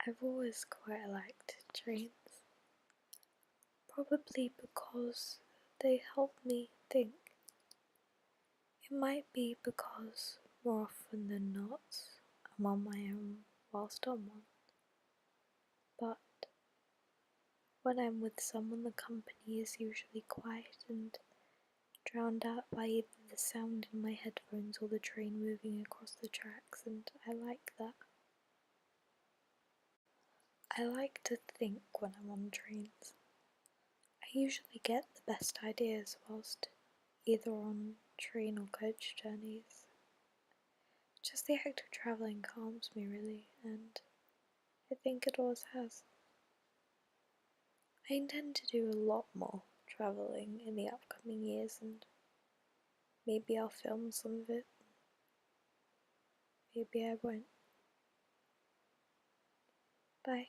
I've always quite liked trains, probably because they help me think. It might be because more often than not I'm on my own whilst on one, but when I'm with someone the company is usually quiet and drowned out by either the sound in my headphones or the train moving across the tracks, and I like that. I like to think when I'm on trains. I usually get the best ideas whilst either on train or coach journeys. Just the act of travelling calms me really, and I think it always has. I intend to do a lot more travelling in the upcoming years, and maybe I'll film some of it, maybe I won't. Bye.